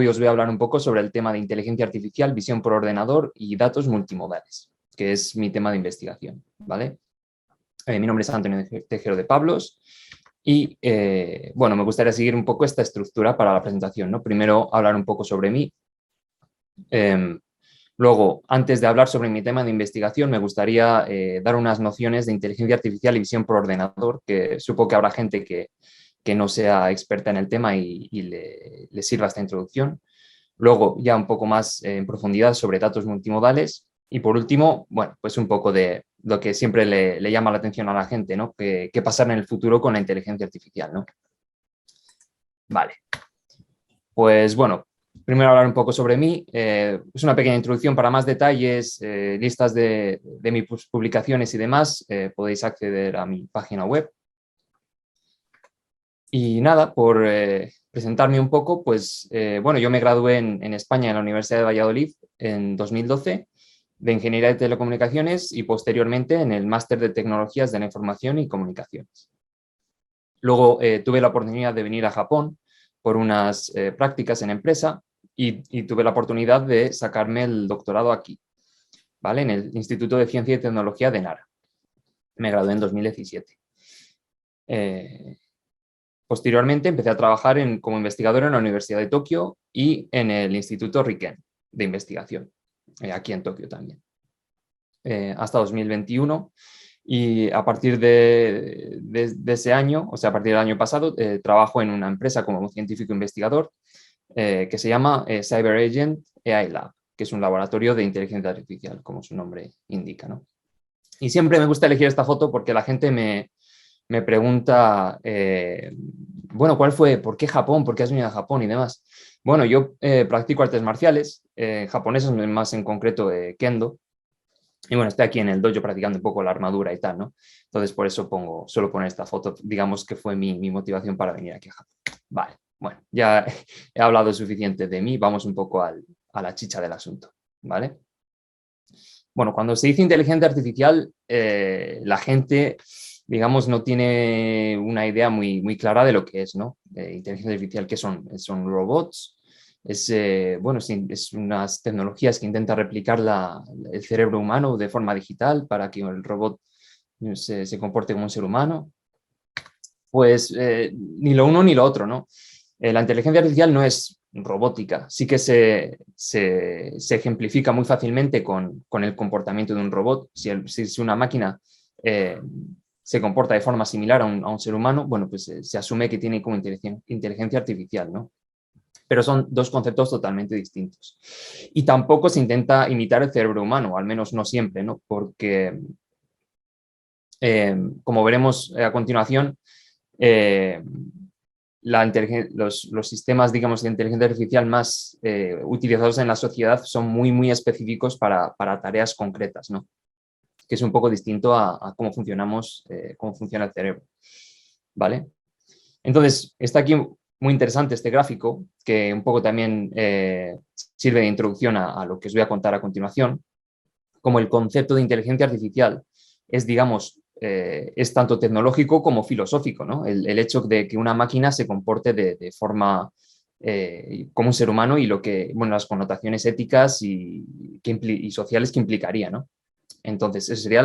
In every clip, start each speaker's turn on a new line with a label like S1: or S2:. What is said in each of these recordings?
S1: hoy os voy a hablar un poco sobre el tema de inteligencia artificial, visión por ordenador y datos multimodales, que es mi tema de investigación, ¿vale? Mi nombre es Antonio Tejero de Pablos y, bueno, me gustaría seguir un poco esta estructura para la presentación, ¿no? Primero hablar un poco sobre mí. Luego, antes de hablar sobre mi tema de investigación, me gustaría dar unas nociones de inteligencia artificial y visión por ordenador, que supongo que habrá gente que no sea experta en el tema y le sirva esta introducción. Luego, ya un poco más en profundidad sobre datos multimodales. Y por último, bueno, pues un poco de lo que siempre le llama la atención a la gente, ¿no? ¿Qué pasará en el futuro con la inteligencia artificial, ¿no? Vale. Pues bueno, primero hablar un poco sobre mí. Es una pequeña introducción. Para más detalles, listas de mis publicaciones y demás, podéis acceder a mi página web. Y nada, por presentarme un poco, pues bueno, yo me gradué en España en la Universidad de Valladolid en 2012 de Ingeniería de Telecomunicaciones y posteriormente en el Máster de Tecnologías de la Información y Comunicaciones. Luego tuve la oportunidad de venir a Japón por unas prácticas en empresa y tuve la oportunidad de sacarme el doctorado aquí, ¿vale? En el Instituto de Ciencia y Tecnología de Nara. Me gradué en 2017. Posteriormente empecé a trabajar como investigador en la Universidad de Tokio y en el Instituto Riken de Investigación, aquí en Tokio también, hasta 2021. Y a partir de ese año, o sea, a partir del año pasado, trabajo en una empresa como científico investigador que se llama Cyber Agent AI Lab, que es un laboratorio de inteligencia artificial, como su nombre indica, ¿no? Y siempre me gusta elegir esta foto porque la gente me pregunta, bueno, ¿por qué Japón? ¿Por qué has venido a Japón y demás? Bueno, yo practico artes marciales, japonesas, más en concreto Kendo, y bueno, estoy aquí en el dojo practicando un poco la armadura y tal, ¿no? Entonces por eso suelo poner esta foto, digamos que fue mi motivación para venir aquí a Japón. Vale, bueno, ya he hablado suficiente de mí, vamos un poco a la chicha del asunto, ¿vale? Bueno, cuando se dice inteligencia artificial, la gente, digamos, no tiene una idea muy clara de lo que es, ¿no? Inteligencia artificial, ¿qué son? Son robots, bueno, es unas tecnologías que intentan replicar el cerebro humano de forma digital para que el robot se comporte como un ser humano. Pues ni lo uno ni lo otro, ¿no? La inteligencia artificial no es robótica, sí que se ejemplifica muy fácilmente con el comportamiento de un robot. Si una máquina se comporta de forma similar a un ser humano, bueno, pues se asume que tiene como inteligencia artificial, ¿no? Pero son dos conceptos totalmente distintos. Y tampoco se intenta imitar el cerebro humano, al menos no siempre, ¿no? Porque, como veremos a continuación, los sistemas, digamos, de inteligencia artificial más utilizados en la sociedad son muy específicos para tareas concretas, ¿no? Que es un poco distinto a cómo funcionamos, cómo funciona el cerebro, ¿vale? Entonces, está aquí muy interesante este gráfico, que un poco también sirve de introducción a lo que os voy a contar a continuación, como el concepto de inteligencia artificial es, digamos, es tanto tecnológico como filosófico, ¿no? El hecho de que una máquina se comporte de forma como un ser humano y bueno, las connotaciones éticas y sociales que implicaría, ¿no? Entonces, esa sería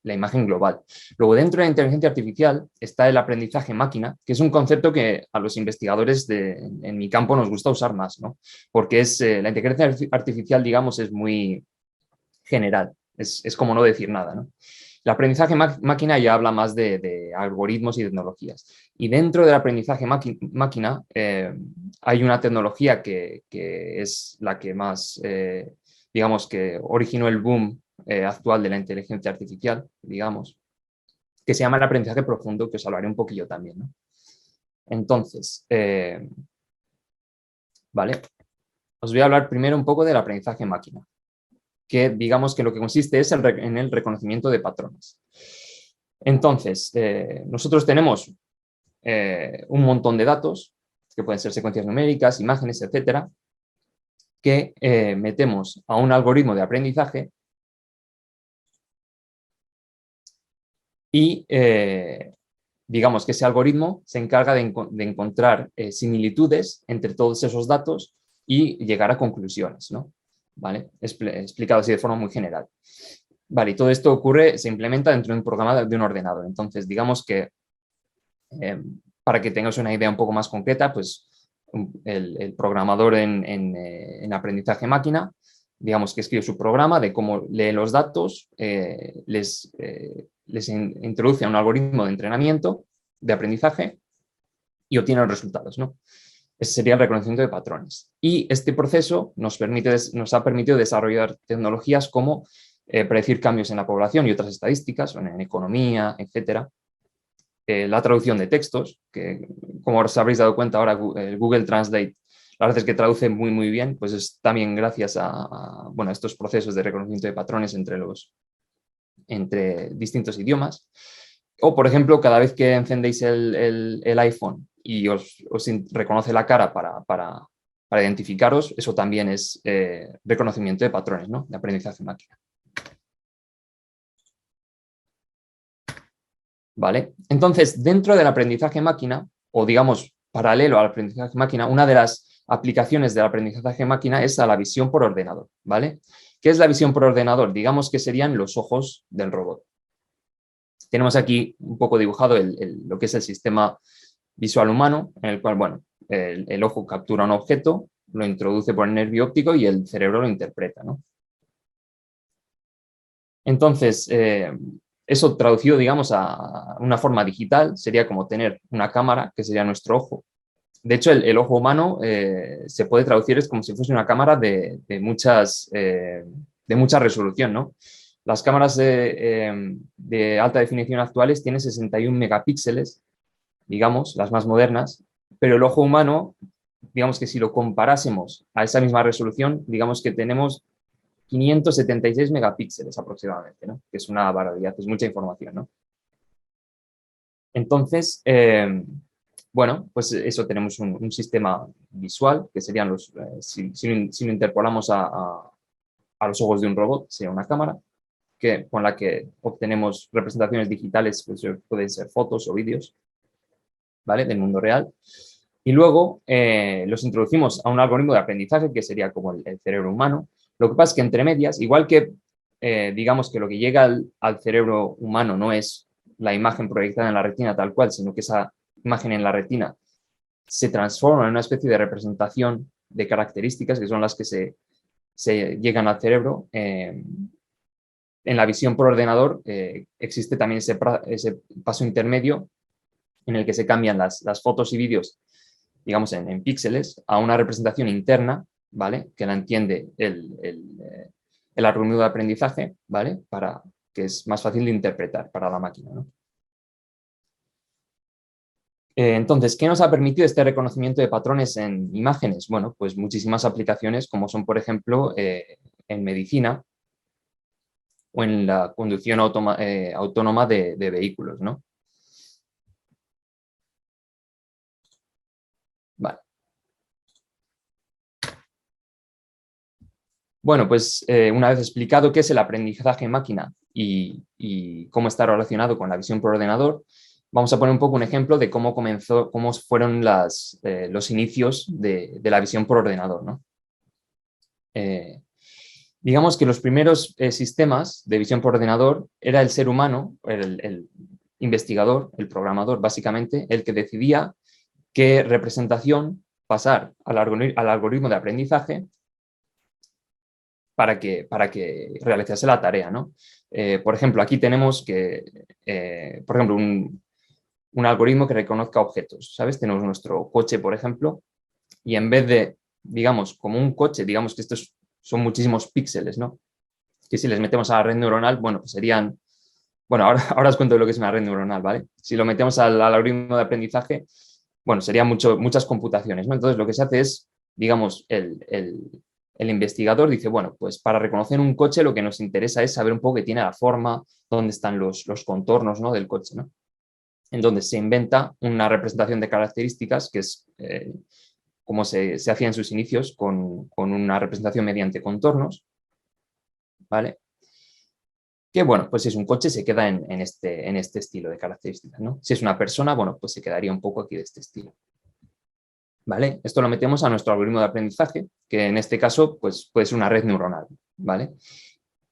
S1: la imagen global. Luego, dentro de la inteligencia artificial está el aprendizaje máquina, que es un concepto que a los investigadores en mi campo nos gusta usar más, ¿no? Porque la inteligencia artificial, digamos, es muy general, es como no decir nada, ¿no? El aprendizaje máquina ya habla más de algoritmos y tecnologías. Y dentro del aprendizaje máquina hay una tecnología que es la que más, digamos, que originó el boom actual de la inteligencia artificial, digamos, que se llama el aprendizaje profundo, que os hablaré un poquillo también, ¿no? Entonces, vale, os voy a hablar primero un poco del aprendizaje máquina, que digamos que lo que consiste es en el reconocimiento de patrones. Entonces, nosotros tenemos un montón de datos, que pueden ser secuencias numéricas, imágenes, etcétera, que metemos a un algoritmo de aprendizaje y, digamos que ese algoritmo se encarga de encontrar similitudes entre todos esos datos y llegar a conclusiones, ¿no? ¿Vale? Explicado así de forma muy general. Vale, y todo esto se implementa dentro de un programa de un ordenador. Entonces, digamos que para que tengas una idea un poco más concreta, pues el programador en aprendizaje máquina, digamos que escribe su programa de cómo lee los datos, les introduce a un algoritmo de entrenamiento, de aprendizaje, y obtiene los resultados, ¿no? Ese sería el reconocimiento de patrones. Y este proceso nos ha permitido desarrollar tecnologías como predecir cambios en la población y otras estadísticas, en economía, etcétera. La traducción de textos, que como os habréis dado cuenta ahora, Google Translate, la verdad es que traduce muy, muy bien, pues es también gracias bueno, a estos procesos de reconocimiento de patrones entre distintos idiomas. O, por ejemplo, cada vez que encendéis el iPhone y os reconoce la cara para identificaros, eso también es reconocimiento de patrones, ¿no? De aprendizaje máquina. ¿Vale? Entonces, dentro del aprendizaje máquina, o digamos, paralelo al aprendizaje máquina, una de las aplicaciones del aprendizaje máquina es a la visión por ordenador, ¿vale? ¿Qué es la visión por ordenador? Digamos que serían los ojos del robot. Tenemos aquí un poco dibujado lo que es el sistema visual humano, en el cual, bueno, el ojo captura un objeto, lo introduce por el nervio óptico y el cerebro lo interpreta, ¿no? Entonces, eso traducido, digamos, a una forma digital sería como tener una cámara, que sería nuestro ojo. De hecho, el ojo humano se puede traducir es como si fuese una cámara de mucha resolución, ¿no? Las cámaras de alta definición actuales tienen 61 megapíxeles, digamos, las más modernas, pero el ojo humano, digamos que si lo comparásemos a esa misma resolución, digamos que tenemos 576 megapíxeles aproximadamente, ¿no? Que es una barbaridad, es mucha información, ¿no? Entonces, bueno, pues eso, tenemos un sistema visual, que serían si lo interpolamos a los ojos de un robot, sería una cámara, con la que obtenemos representaciones digitales, pues pueden ser fotos o vídeos, ¿vale? Del mundo real. Y luego los introducimos a un algoritmo de aprendizaje, que sería como el cerebro humano. Lo que pasa es que entre medias, igual que digamos que lo que llega al cerebro humano no es la imagen proyectada en la retina tal cual, sino que esa imagen en la retina se transforma en una especie de representación de características que son las que se llegan al cerebro. En la visión por ordenador existe también ese paso intermedio en el que se cambian las fotos y vídeos, digamos, en píxeles, a una representación interna, ¿vale? Que la entiende el algoritmo de aprendizaje, ¿vale? Para que es más fácil de interpretar para la máquina, ¿no? Entonces, ¿qué nos ha permitido este reconocimiento de patrones en imágenes? Bueno, pues muchísimas aplicaciones, como son, por ejemplo, en medicina o en la conducción autónoma de vehículos, ¿no? Vale. Bueno, pues una vez explicado qué es el aprendizaje en máquina y cómo está relacionado con la visión por ordenador, vamos a poner un poco un ejemplo de cómo fueron los inicios de la visión por ordenador, ¿no? Digamos que los primeros sistemas de visión por ordenador era el ser humano, el investigador, el programador, básicamente, el que decidía qué representación pasar al algoritmo de aprendizaje para que realizase la tarea, ¿no? Por ejemplo, aquí tenemos por ejemplo, un algoritmo que reconozca objetos, ¿sabes? Tenemos nuestro coche, por ejemplo, y en vez de, digamos, como un coche, digamos que estos son muchísimos píxeles, ¿no? Que si les metemos a la red neuronal, bueno, pues serían, bueno, ahora os cuento lo que es una red neuronal, ¿vale? Si lo metemos al algoritmo de aprendizaje, bueno, serían muchas computaciones, ¿no? Entonces, lo que se hace es, digamos, el investigador dice, bueno, pues para reconocer un coche lo que nos interesa es saber un poco que tiene la forma, dónde están los contornos, ¿no? Del coche, ¿no? Entonces se inventa una representación de características que es como se hacía en sus inicios con una representación mediante contornos, ¿vale? que, bueno, pues si es un coche se queda en este estilo de características, ¿no? Si es una persona, bueno, pues se quedaría un poco aquí de este estilo. ¿Vale? Esto lo metemos a nuestro algoritmo de aprendizaje, que en este caso pues, puede ser una red neuronal, ¿vale?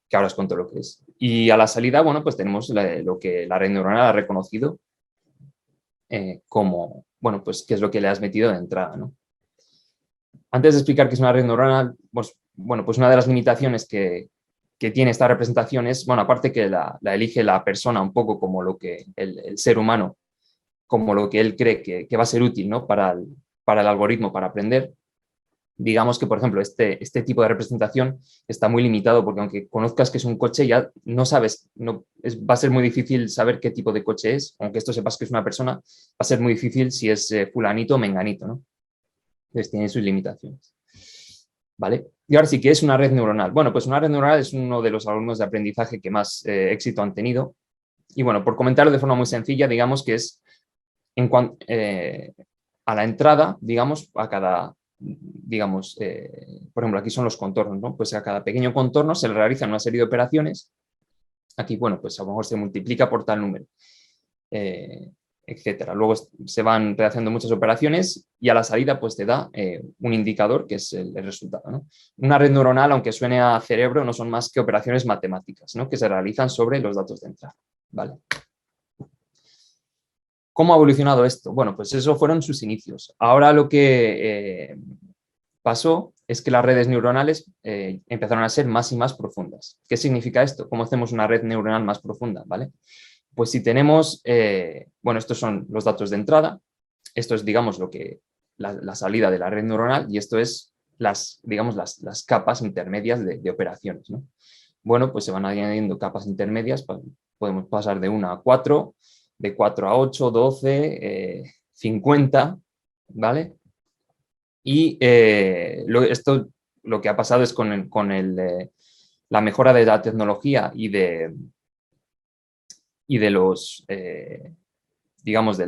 S1: Que ahora os cuento lo que es. Y a la salida, bueno, pues tenemos lo que la red neuronal ha reconocido como, bueno, pues qué es lo que le has metido de entrada, ¿no? Antes de explicar qué es una red neuronal, pues, bueno, pues una de las limitaciones que tiene esta representación es, bueno, aparte que la elige la persona un poco como lo que el ser humano, como lo que él cree que va a ser útil, ¿no? Para el algoritmo, para aprender. Digamos que, por ejemplo, este tipo de representación está muy limitado porque aunque conozcas que es un coche, ya no sabes, va a ser muy difícil saber qué tipo de coche es, aunque esto sepas que es una persona, va a ser muy difícil si es fulanito o menganito, ¿no? Entonces tiene sus limitaciones. ¿Vale? Y ahora sí, ¿qué es una red neuronal? Bueno, pues una red neuronal es uno de los algoritmos de aprendizaje que más éxito han tenido. Y bueno, por comentarlo de forma muy sencilla, digamos que es en a la entrada, digamos, a cada, digamos, por ejemplo, aquí son los contornos, ¿no? Pues a cada pequeño contorno se le realizan una serie de operaciones. Aquí, bueno, pues a lo mejor se multiplica por tal número, etcétera. Luego se van realizando muchas operaciones y a la salida, pues te da un indicador que es el resultado, ¿no? Una red neuronal, aunque suene a cerebro, no son más que operaciones matemáticas, ¿no? Que se realizan sobre los datos de entrada, ¿vale? ¿Cómo ha evolucionado esto? Bueno, pues eso fueron sus inicios. Ahora lo que pasó es que las redes neuronales empezaron a ser más y más profundas. ¿Qué significa esto? ¿Cómo hacemos una red neuronal más profunda? ¿Vale? Pues si tenemos, bueno, estos son los datos de entrada, esto es, digamos, la salida de la red neuronal y esto es digamos, las capas intermedias de operaciones, ¿no? Bueno, pues se van añadiendo capas intermedias, podemos pasar de 1 a 4, de 4 a 8, 12, 50, ¿vale? Y esto lo que ha pasado es la mejora de la tecnología y de los, digamos, de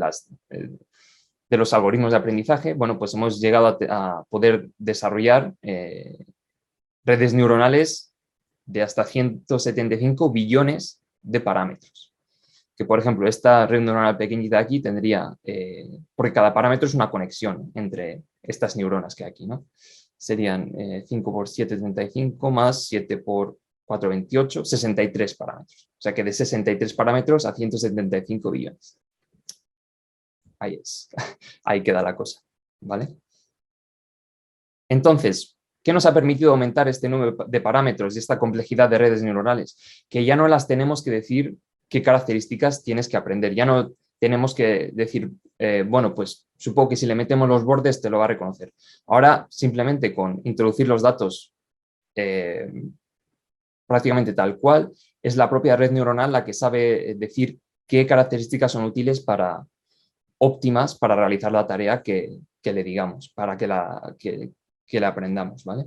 S1: los algoritmos de aprendizaje, bueno, pues hemos llegado a poder desarrollar redes neuronales de hasta 175 billones de parámetros. Que, por ejemplo, esta red neuronal pequeñita aquí tendría, porque cada parámetro es una conexión entre estas neuronas que hay aquí, ¿no? Serían 5 por 7, 35, más 7 por 4, 28, 63 parámetros. O sea que de 63 parámetros a 175 billones. Ahí es, ahí queda la cosa, ¿vale? Entonces, ¿qué nos ha permitido aumentar este número de parámetros y esta complejidad de redes neuronales? Que ya no las tenemos que decir qué características tienes que aprender. Ya no tenemos que decir, bueno, pues supongo que si le metemos los bordes te lo va a reconocer. Ahora, simplemente con introducir los datos prácticamente tal cual, es la propia red neuronal la que sabe decir qué características son útiles óptimas para realizar la tarea que le digamos, para que la aprendamos, ¿vale?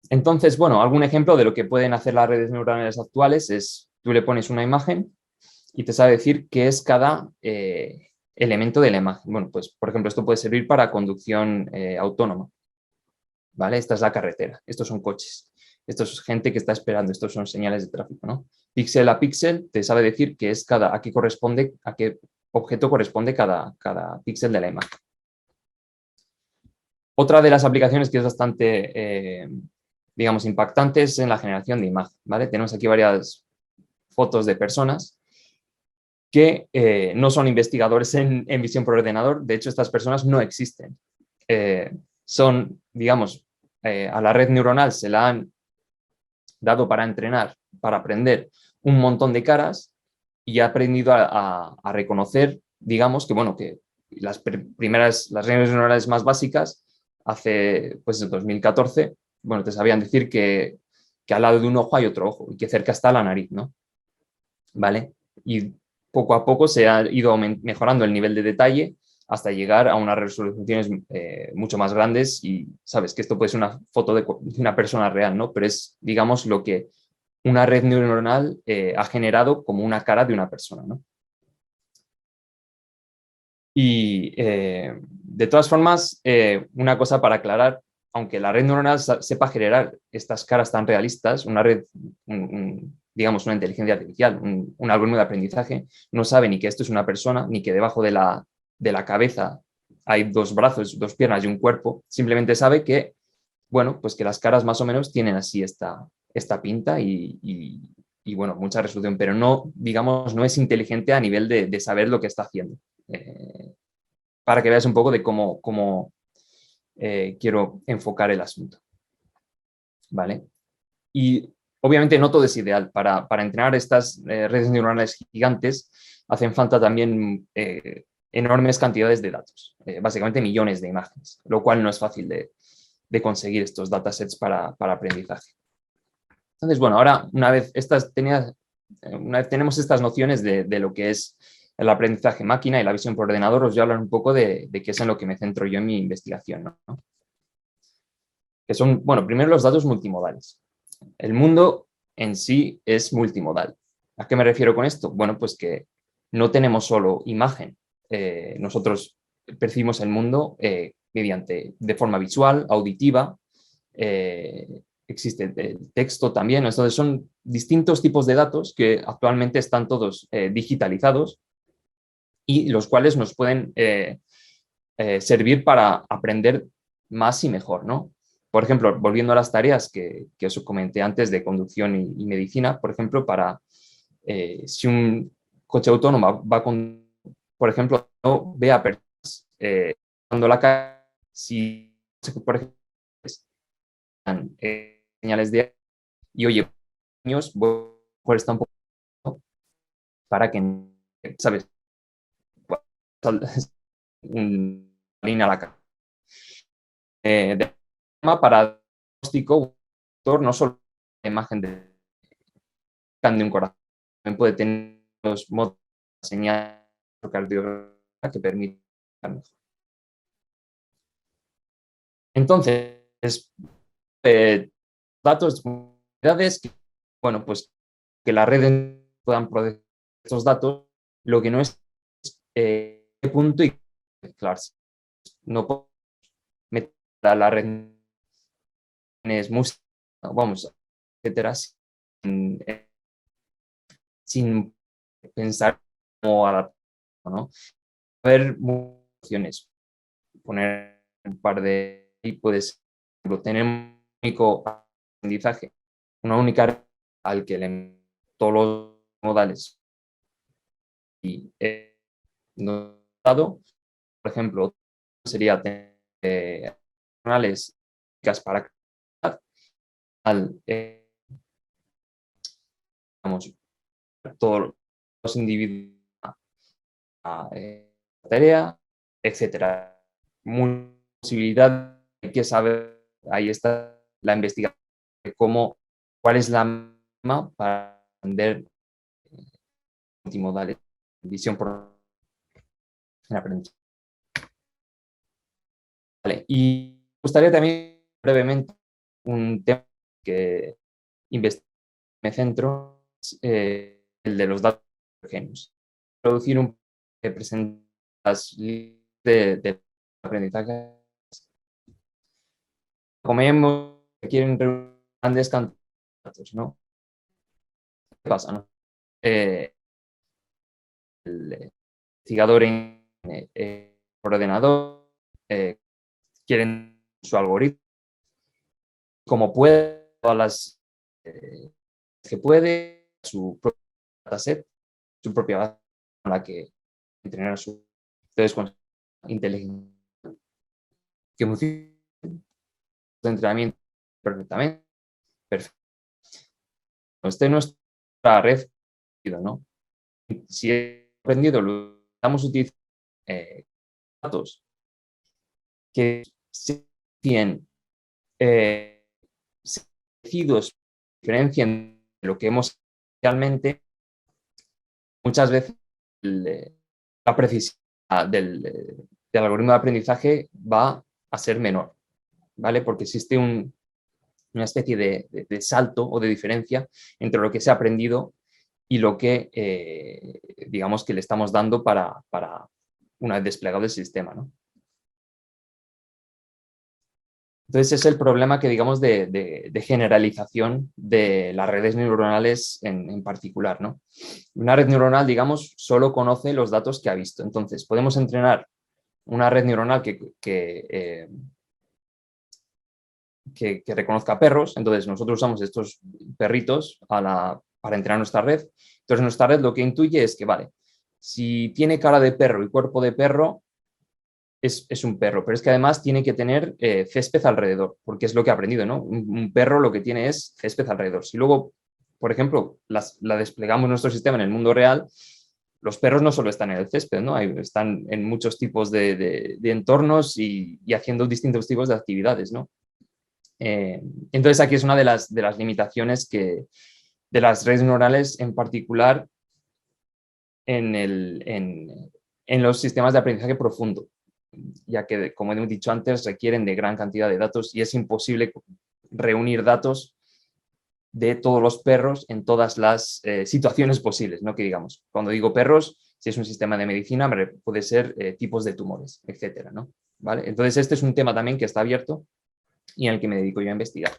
S1: Entonces, bueno, algún ejemplo de lo que pueden hacer las redes neuronales actuales es, tú le pones una imagen y te sabe decir qué es cada elemento de la imagen. Bueno, pues, por ejemplo, esto puede servir para conducción autónoma, ¿vale? Esta es la carretera, estos son coches, esto es gente que está esperando, estos son señales de tráfico, ¿no? Píxel a píxel te sabe decir qué es a qué objeto corresponde cada píxel de la imagen. Otra de las aplicaciones que es bastante, digamos, impactante es en la generación de imagen, ¿vale? Tenemos aquí varias fotos de personas que no son investigadores en visión por ordenador. De hecho, estas personas no existen. Son, digamos, a la red neuronal se la han dado para entrenar, para aprender un montón de caras y ha aprendido a reconocer, digamos, que, bueno, que las redes neuronales más básicas, hace, pues, en 2014, bueno, te sabían decir que al lado de un ojo hay otro ojo y que cerca está la nariz, ¿no? ¿Vale? Y poco a poco se ha ido mejorando el nivel de detalle hasta llegar a unas resoluciones mucho más grandes y sabes que esto puede ser una foto de una persona real, ¿no? Pero es, digamos, lo que una red neuronal ha generado como una cara de una persona, ¿no? Y de todas formas, una cosa para aclarar, aunque la red neuronal sepa generar estas caras tan realistas, una red, digamos, una inteligencia artificial, un algoritmo de aprendizaje, no sabe ni que esto es una persona, ni que debajo de la cabeza hay dos brazos, dos piernas y un cuerpo, simplemente sabe que, bueno, pues que las caras más o menos tienen así esta pinta y, bueno, mucha resolución, pero no, digamos, no es inteligente a nivel de saber lo que está haciendo. Para que veas un poco de cómo quiero enfocar el asunto. ¿Vale? Y obviamente no todo es ideal. Para entrenar estas redes neuronales gigantes hacen falta también enormes cantidades de datos, básicamente millones de imágenes, lo cual no es fácil de conseguir estos datasets para aprendizaje. Entonces, bueno, ahora una vez tenemos estas nociones de lo que es el aprendizaje máquina y la visión por ordenador, os voy a hablar un poco de qué es en lo que me centro yo en mi investigación, ¿no? Que son, bueno, primero los datos multimodales. El mundo en sí es multimodal. ¿A qué me refiero con esto? Bueno, pues que no tenemos solo imagen. Nosotros percibimos el mundo de forma visual, auditiva, existe el texto también. Entonces son distintos tipos de datos que actualmente están todos digitalizados y los cuales nos pueden servir para aprender más y mejor, ¿no? Por ejemplo, volviendo a las tareas que os comenté antes de conducción y medicina, por ejemplo, si un coche autónomo va con, por ejemplo, no ve a personas dando la calle, si, por ejemplo, están señales de y oye, niños, por está un poco para que, ¿sabes? Una línea a la calle. De para diagnóstico, no solo la imagen de un corazón, también puede tener los modos de señal cardiográfica que permiten. Entonces, datos, unidades, bueno, pues que las redes puedan procesar estos datos, lo que no es punto y claro, no puedo meter a la red es música, vamos, etcétera, sin pensar cómo adaptarlo, ¿no? Haber muchas opciones, poner un par de y puedes tener un único aprendizaje, una única red al que le todos los modales y dado, por ejemplo, sería tener canales para al digamos, todos los individuos a tarea, etcétera. Mucha posibilidad, hay que saber, ahí está la investigación de cuál es la misma para aprender multimodales, visión por aprendizaje. Vale. Y me gustaría también brevemente un tema que me centro, el de los datos heterogéneos. Producir un presentas de aprendizaje. Comemos, quieren grandes cantidades de datos, ¿no? ¿Qué pasa, no? El investigador por ordenador quieren su algoritmo como puede, todas las que puede, su propio dataset, su propia base con la que entrenar su. Entonces, con inteligencia que funciona de entrenamiento perfectamente, perfecto. Este no es nuestra red, ¿no? Si he aprendido, lo estamos utilizando datos que se tienen parecidos, diferencian de lo que hemos realmente, muchas veces la precisión del algoritmo de aprendizaje va a ser menor, ¿vale? Porque existe una especie de salto o de diferencia entre lo que se ha aprendido y lo que, digamos, que le estamos dando para una vez desplegado el sistema, ¿no? Entonces es el problema que digamos de generalización de las redes neuronales en particular, ¿no? Una red neuronal, digamos, solo conoce los datos que ha visto. Entonces podemos entrenar una red neuronal que reconozca perros. Entonces nosotros usamos estos perritos para entrenar nuestra red. Entonces nuestra red lo que intuye es que, vale, si tiene cara de perro y cuerpo de perro, es un perro, pero es que además tiene que tener césped alrededor, porque es lo que ha aprendido, ¿no? Un perro lo que tiene es césped alrededor. Si luego, por ejemplo, la desplegamos nuestro sistema en el mundo real, los perros no solo están en el césped, ¿no? Están en muchos tipos de entornos y haciendo distintos tipos de actividades, ¿no? Entonces aquí es una de las limitaciones de las redes neuronales, en particular en los sistemas de aprendizaje profundo, ya que, como hemos dicho antes, requieren de gran cantidad de datos y es imposible reunir datos de todos los perros en todas las situaciones posibles, ¿no? Que digamos, cuando digo perros, si es un sistema de medicina, puede ser tipos de tumores, etcétera, ¿no? ¿Vale? Entonces este es un tema también que está abierto y en el que me dedico yo a investigar.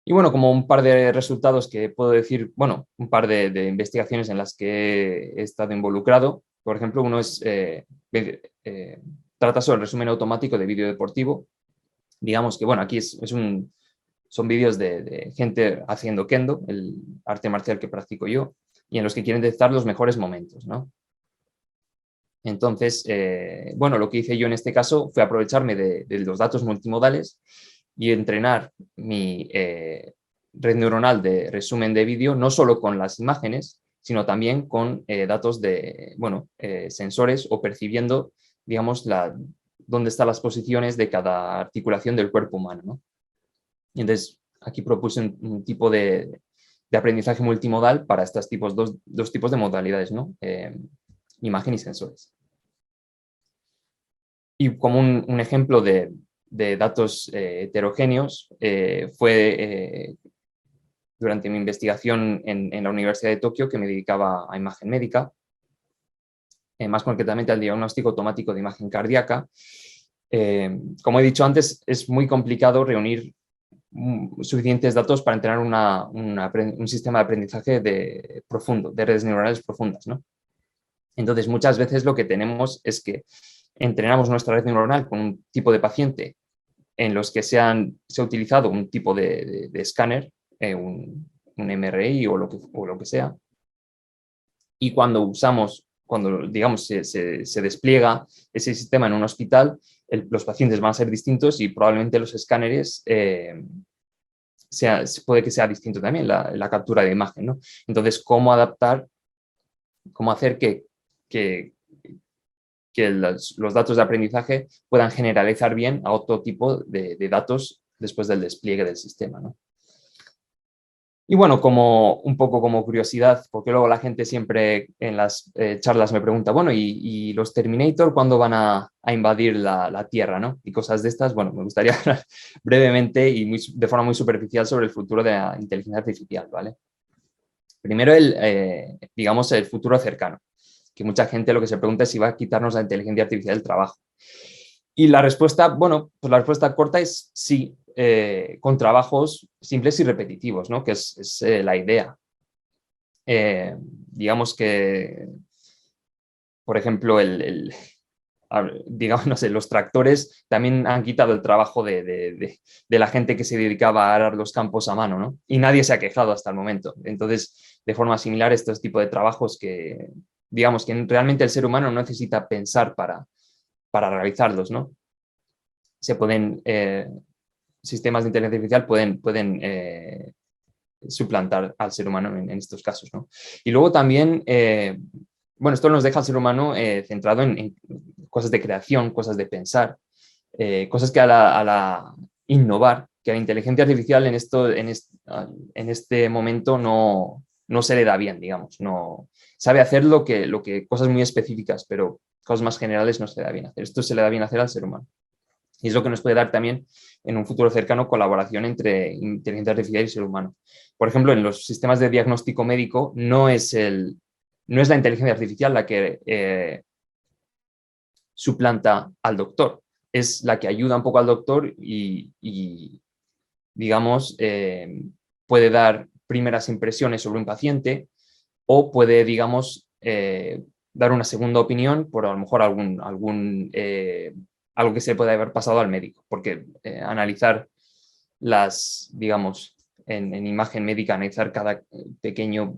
S1: Y bueno, como un par de resultados que puedo decir, bueno, un par de investigaciones en las que he estado involucrado. Por ejemplo, uno trata sobre el resumen automático de vídeo deportivo. Digamos que, bueno, aquí son vídeos de gente haciendo kendo, el arte marcial que practico yo, y en los que quieren detectar los mejores momentos, ¿no? Entonces, bueno, lo que hice yo en este caso fue aprovecharme de los datos multimodales y entrenar mi red neuronal de resumen de vídeo, no solo con las imágenes, sino también con datos de, bueno, sensores o percibiendo, digamos, dónde están las posiciones de cada articulación del cuerpo humano, ¿no? Y entonces, aquí propuse un tipo de aprendizaje multimodal para estos dos tipos de modalidades, ¿no? Imagen y sensores. Y como un ejemplo de datos heterogéneos, fue durante mi investigación en la Universidad de Tokio, que me dedicaba a imagen médica, más concretamente al diagnóstico automático de imagen cardíaca. Como he dicho antes, es muy complicado reunir suficientes datos para entrenar un sistema de aprendizaje profundo, de redes neuronales profundas, ¿no? Entonces, muchas veces lo que tenemos es que entrenamos nuestra red neuronal con un tipo de paciente en los que se ha utilizado un tipo de escáner, un MRI o lo que sea, y cuando digamos se despliega ese sistema en un hospital, los pacientes van a ser distintos y probablemente los escáneres puede que sea distinto también la captura de imagen, ¿no? Entonces, ¿cómo hacer que los datos de aprendizaje puedan generalizar bien a otro tipo de datos después del despliegue del sistema, ¿no? Y bueno, un poco como curiosidad, porque luego la gente siempre en las charlas me pregunta, bueno, ¿y los Terminator cuándo van a invadir la Tierra, ¿no? Y cosas de estas. Bueno, me gustaría hablar brevemente y de forma muy superficial sobre el futuro de la inteligencia artificial, ¿vale? Primero, digamos, el futuro cercano, que mucha gente lo que se pregunta es si va a quitarnos la inteligencia artificial del trabajo. Y la respuesta, bueno, pues la respuesta corta es sí, con trabajos simples y repetitivos, ¿no? Que es la idea. Digamos que, por ejemplo, digamos, no sé, los tractores también han quitado el trabajo de la gente que se dedicaba a arar los campos a mano, ¿no? Y nadie se ha quejado hasta el momento. Entonces, de forma similar, estos tipos de trabajos que, digamos, que realmente el ser humano no necesita pensar para realizarlos, ¿no? Sistemas de inteligencia artificial pueden suplantar al ser humano en estos casos, ¿no? Y luego también, bueno, esto nos deja al ser humano centrado en cosas de creación, cosas de pensar, cosas que a la innovar, que a la inteligencia artificial en este momento no se le da bien, digamos. No sabe hacer cosas muy específicas, pero cosas más generales no se le da bien hacer. Esto se le da bien hacer al ser humano. Y es lo que nos puede dar también en un futuro cercano colaboración entre inteligencia artificial y ser humano. Por ejemplo, en los sistemas de diagnóstico médico no es la inteligencia artificial la que suplanta al doctor, es la que ayuda un poco al doctor digamos, puede dar primeras impresiones sobre un paciente o puede, digamos, dar una segunda opinión por a lo mejor algo que se puede haber pasado al médico, porque analizar digamos, en imagen médica, analizar cada pequeño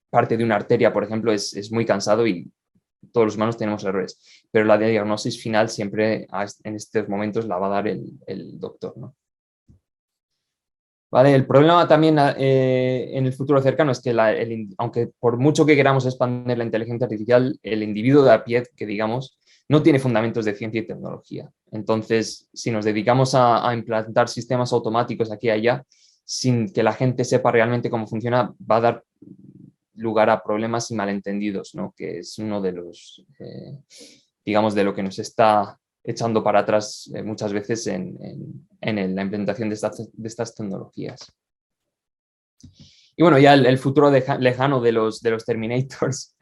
S1: parte de una arteria, por ejemplo, es muy cansado y todos los humanos tenemos errores, pero la diagnosis final siempre en estos momentos la va a dar el doctor, ¿no? Vale, el problema también en el futuro cercano es que aunque por mucho que queramos expandir la inteligencia artificial, el individuo de a pie, que digamos, no tiene fundamentos de ciencia y tecnología. Entonces, si nos dedicamos a implantar sistemas automáticos aquí y allá, sin que la gente sepa realmente cómo funciona, va a dar lugar a problemas y malentendidos, ¿no? Que es uno de los, digamos, de lo que nos está echando para atrás muchas veces en la implementación de estas tecnologías. Y bueno, ya el futuro lejano de los Terminators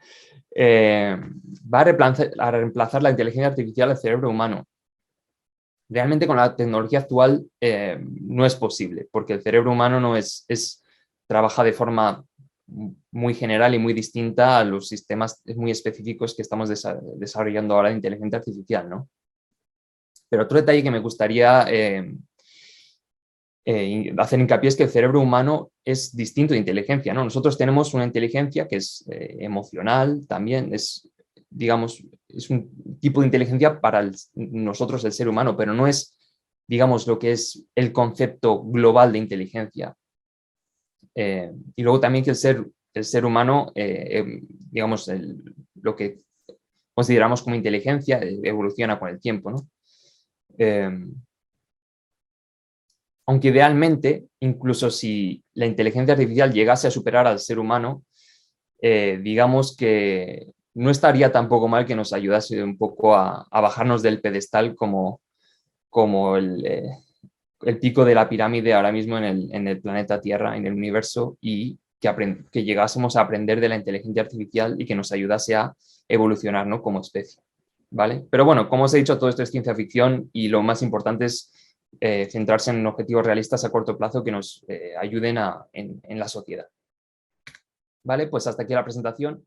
S1: va a reemplazar la inteligencia artificial al cerebro humano. Realmente con la tecnología actual no es posible, porque el cerebro humano no trabaja de forma muy general y muy distinta a los sistemas muy específicos que estamos desarrollando ahora de inteligencia artificial, ¿no? Pero otro detalle que me gustaría hacer hincapié es que el cerebro humano es distinto de inteligencia, ¿no? Nosotros tenemos una inteligencia que es emocional también, digamos, es un tipo de inteligencia para nosotros, el ser humano, pero no es, digamos, lo que es el concepto global de inteligencia. Y luego también que el ser humano, digamos, lo que consideramos como inteligencia evoluciona con el tiempo, ¿no? Aunque idealmente, incluso si la inteligencia artificial llegase a superar al ser humano, digamos que no estaría tampoco mal que nos ayudase un poco a bajarnos del pedestal como el pico de la pirámide ahora mismo en el planeta Tierra, en el universo, y que llegásemos a aprender de la inteligencia artificial y que nos ayudase a evolucionar, ¿no? Como especie. ¿Vale? Pero bueno, como os he dicho, todo esto es ciencia ficción y lo más importante es centrarse en objetivos realistas a corto plazo que nos ayuden en la sociedad. ¿Vale? Pues hasta aquí la presentación.